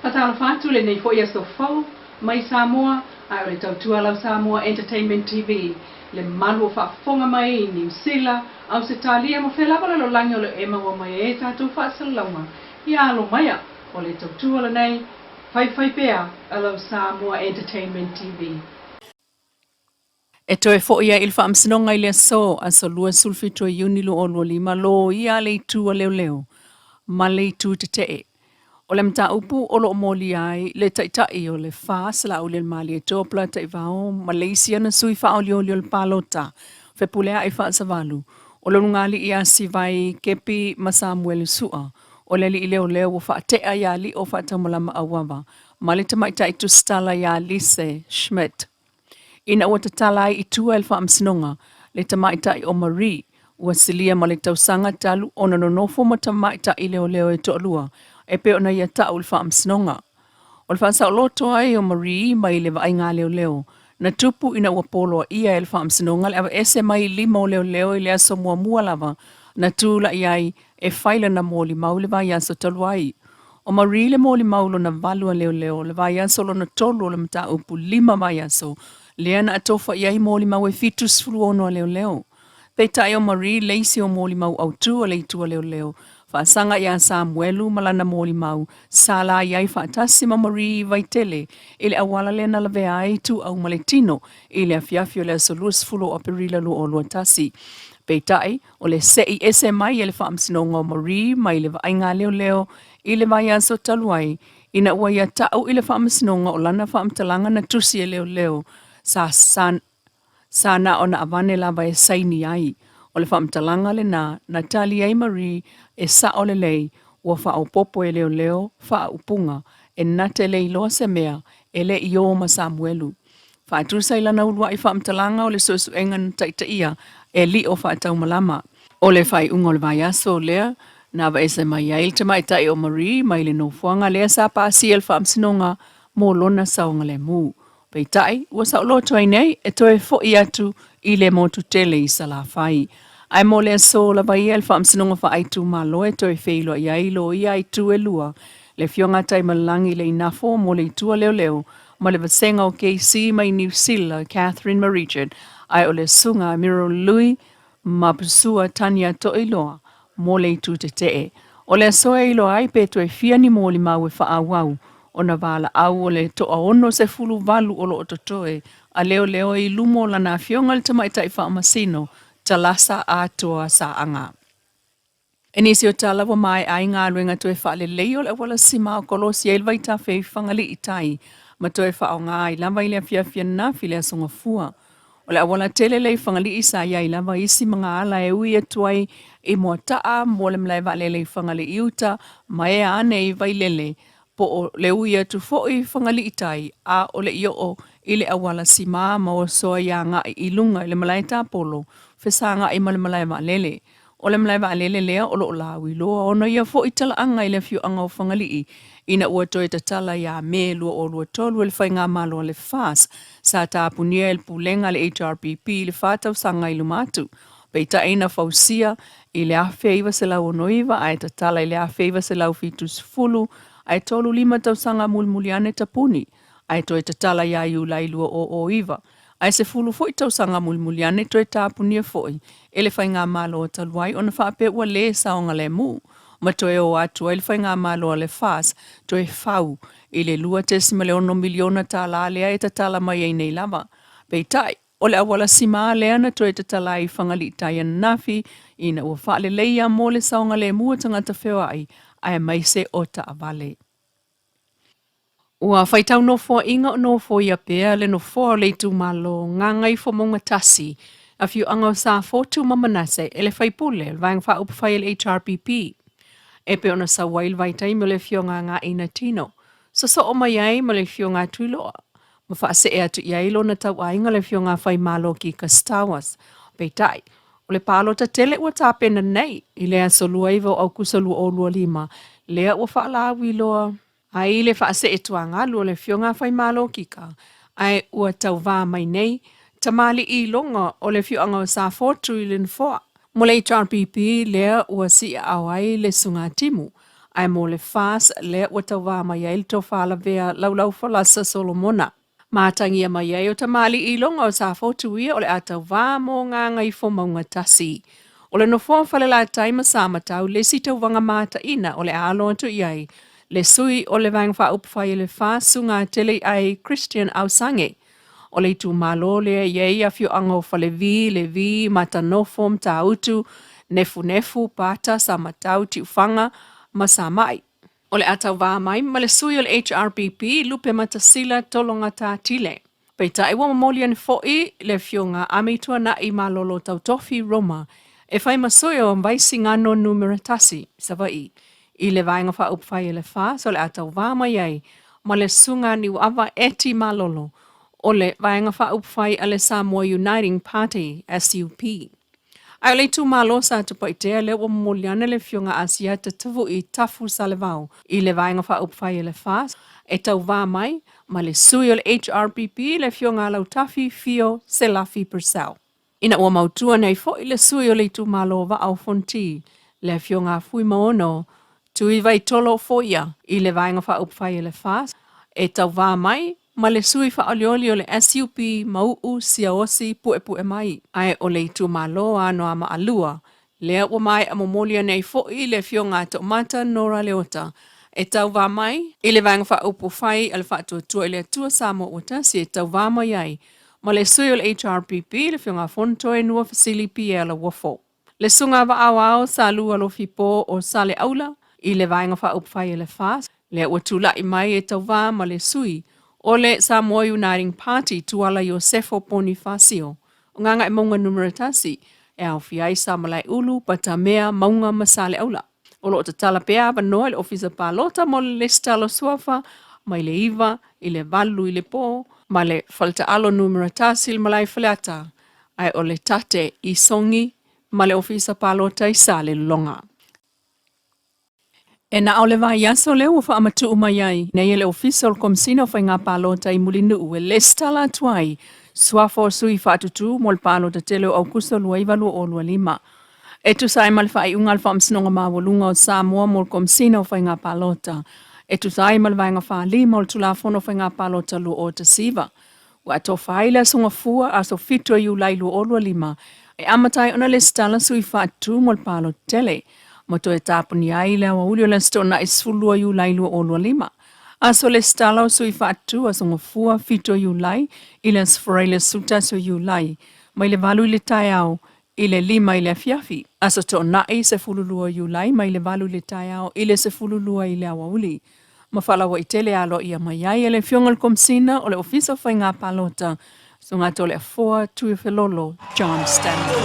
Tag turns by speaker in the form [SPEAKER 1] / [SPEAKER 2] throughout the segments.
[SPEAKER 1] Fatalo fatu le nei foia so fau mai Samoa ai o le tautua lau Samoa Entertainment TV le malu fa fonga mai ni sila au se talia mo fela bala lo langi o le ema o mai e tatu fa salama ia lo maya o le tautua le nei fai pea alo Samoa Entertainment TV.
[SPEAKER 2] E toe foia il fa amsinonga ile so aso lua sulfito yunilu o lua lima lo ia le tu o leo leo ma le tu te te. O le mta upu o lo moli ai le taitai o le fa sala o le mali e topla tai vao Malaysia na sui fa o le palota fe pulea i fa savalu. O le ngali ia si vai kepi ma Samuel sua o le li leo leo fa te ia li o fa tamulama awava ma le tamaitai tu stala ia Lise Schmidt. Ina ua tatalai i tua el whaamsinonga le tamaitai o Marie ua silia ma le tausanga talu o na nonofo ma tamaitai leo leo e toalua e pe ona ia tau le whaamsinonga. O le whaasau loto ai o Marie mai le vainga leo leo na tupu ina ua poloa ia el whaamsinonga le ava ese mai lima o leo leo i le aso mua lava na tūla iai e whaila na mōli mau le vai aso taluai. O Marie le mōli maulo na valua leo leo le vai aso lo na tolu o le mta upu lima vai aso lea na atofa iai mōli mau e fitu sfulu ono leo leo. Pei tai o Marie leisi o mōli mau au tua leitua leo leo. Whaasanga ia Samuelu malana mōli mau. Sala iai whaatasi ma Marie vaitele. Ile awala lea na lawe ai tu au maletino. Ile a fiafio lea solua sfulu o perila lu o lua tasi. Pei tai o le sei ese mai ele whaamsinonga o Marie mai le vainga leo leo. Ile vai aso taluai. Ina ua ia tau ile whaamsinonga o lana whaamtalanga na tusi e leo leo. Sana ona avane lava e saini ai. O le whaamtalanga le na Natalia e Marie e sa o le lei ua wha popo e leo leo wha upunga e nate Leilua se mea e le i ma Samuelu. Wha atrusa ilana ulua i whaamtalanga o le sosu engan taitaia e li o wha atau malama. O le whai ungo le vai aso lea na wa ese mai ail te mai tai o Marie mai le no fuanga lea sa pasi el whaamsinonga mō lona saonga le mū. Pei tai, ua sa loto ai nei, e toe fo i atu i le motu tele i sa la whai. Ai mo le so la vai el whaamsinonga wha aitu malo e toe feilo i ailo i aitu e lua. Le fionga tai malangi le inafo mo le itua leo leo, ma le vasenga o KC mai New Zealand, Catherine Marijan, ai o le sunga Miro Lui, ma pusua Tania to iloa, mo le itu te te. O le so e ilo ai pe toe fia ni mo li mau e wha awau. Ona vala au o le toa ono se fulu valu o lo ototoe, a leo leo i lumo la na fionga le tamaitai wha amasino, talasa a toa sa anga. E nisi o talawa mai ai ngā ruenga toe wha le leo le wala sima o kolosi e ilwai ta whei whangali i tai, ma toe wha o ngā i lama i lea fia na file a songa fua. O le awala tele lei whangali i sa ia i lama isi mga ala e ui e tuai i mua taa, mo le mlai wale lei whangali i uta, ma e ane i vai lele, po o le uia tu fo'i whangali i tai a o le io o i le awala si maa ma o soa ia ngā i lunga i le malai tā polo, whesa ngā i ma le malai wa lele. O le malai wa lele lea o lo la loa ona ia fo'i tala anga i le fiu anga o whangali i ina ua toe ta tala ia me lua o lua tolu le whai ngā malo le fas sa tā punia el pulenga le HRPP le whātau sanga i lumatu. Pei ta eina fausia i le awhia iwa se lau onoiva ai ta tala i le awhia iwa se lau fitus fulu ai tolu lima tau sanga mulmuliane tapuni, ai toe te tala ia iu Leilua o iwa. Ai se fulu foi tau sanga mulmuliane toe tapunia foi, ele whai ngā malo o taluai o na whape ua le saonga le mu. Ma toe o atu ele whai ngā malo le fas, toe whau, i le 2.1 miliona tā la lea e ta tala mai ei nei lava. Pei tai, o le awala sima lea na toe te tala i whangali tai nafi, ina ua whaale leia mo le saonga le mua tangata whewa ai, ai mai se o ta avale. Ua whaitau no fo inga no fo ia pea le no fo le tu malo ngā ngai fo monga tasi a fiu anga o sa fo tu mamanase ele whaipule vang wha upa whai le HRPP. E pe ona sa wail vaitai mo le fio ngā ina tino. So o mai ai mo le fio ngā tuiloa. Ma wha se ea tu iai lo na tau ainga le fio ngā whai malo ki ka Star Wars. Pei tai. O le palo ta tele ua tā pena nei, i lea solua iwa au kusalu o lua lima, lea ua wha la wiloa. Ai le wha se e tuanga lua le fionga whai malo kika, ai ua tau vā mai nei, tamali i longa o le fionga o sa fortu i len foa. Mo le HRPP lea ua si au ai le sunga timu, ai mo le fas le ua tauwā mai ai le tofala vea laulau falasa Solomona. Mātangia mai ai o tamali I longa o sa fotuia o le atauwā mo ngā ngai fo maunga tasi. O le nofo fale la taima sa matau le si tauwanga mata ina o le alo atu iai. Le sui o le vang fa upwhai le fasu ngā tele ai Christian Ausange. O le tu malo le iei a fiu ango fale le vi mata nofom ta utu nefu pata sa matau ti ufanga ma sa mai. O le atau wā mai ma le sui o le HRPP lupe matasila tolonga tā tile. Peita iwa mamolian foi le fionga amitua na I malolo tautofi Roma e fai masoi o mvaisi ngano numeratasi savai. I le vaenga wha upwhai le wha so le atau wā mai ai ma le sunga ni wawa eti malolo o le vaenga wha upwhai a le Samoa Uniting Party SUP. Ai le tu malo sa tu paitea le o moliana le fionga asia te tavu I tafu sa le vau. I le vaenga wha upwhai le wha e tau wā mai ma le sui o le HRPP le fionga lau tafi fio se lafi persau. Ina ua mautua nei fo I le sui o le tu malo wa au fonti le fionga fui maono tu I vai tolo fo ia I le vaenga wha upwhai le wha e tau wā mai ma le sui wha olioli o le SUP mau siaosi pue mai. Ai o le tu malo ano ama alua. Lea ua mai a momolia nei fo I le fionga to mata nora leota. E tau wā mai, I le vanga wha upu whai al wha tua I le atua Samoa uta si e tau wā mai ai. Ma le sui o le HRPP le fionga fonto e nua fasili piela wafo. Le sunga wa au sa lua lo fipo o sale aula I le vanga wha upu whai le fas. Le ua tula I mai e tau wā ma le sui. O le Samoa Uniting Party tuala Iosefo Bonifacio. O nganga e maunga numeratasi e au fiai sa malai ulu patamea maunga masale aula. O lo tala pea vanoa le ofisa palota mo le listalo suafa, mai le iwa, I le valu I le po, ma le falta alo numeratasi il malai falata, ai o le tate I songi, ma le ofisa palota I sale longa. E na ole vai yaso le ua wha amatu umayai, nei ele official komsina o whainga palota I mulinu ue listala tuai, suafo sui whatutu mo le palota telo au kusa lua iwalu o lua lima. E tu sai mal fai ungal fa msinonga mawalunga o Samoa mo le komsina o whainga palota. E tu sai mal vainga fa lima o le tulafono o whainga palota lua o te siva. Wa to faila sunga fua aso fito yu Leilua o lua lima. E amatai ona le stala sui whatu mo le palota tele. Mato e tapuni ai le awa uli o le stona isfulua yu Leilua o lua lima. Aso le stala o sui whatu aso ngafua fito yu lai, ila sfraile sutaso yu lai. Mai le valu le tai au, ile lima ile fiafi. Aso to nai se fululua yu lai, mai le valu le tai au, ile se fululua ile awa uli. Mafala wa itele alo ia mayai ele fiongal komsina o le ofisa fai ngā palota. So ngā tole a foa tui felolo, John Stanley.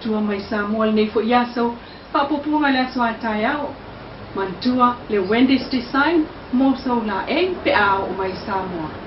[SPEAKER 2] Tua mai Samoa nei fo yaso pa popunga le soa taiao mantua le Wendy's design mo so la e pe ao mai Samoa.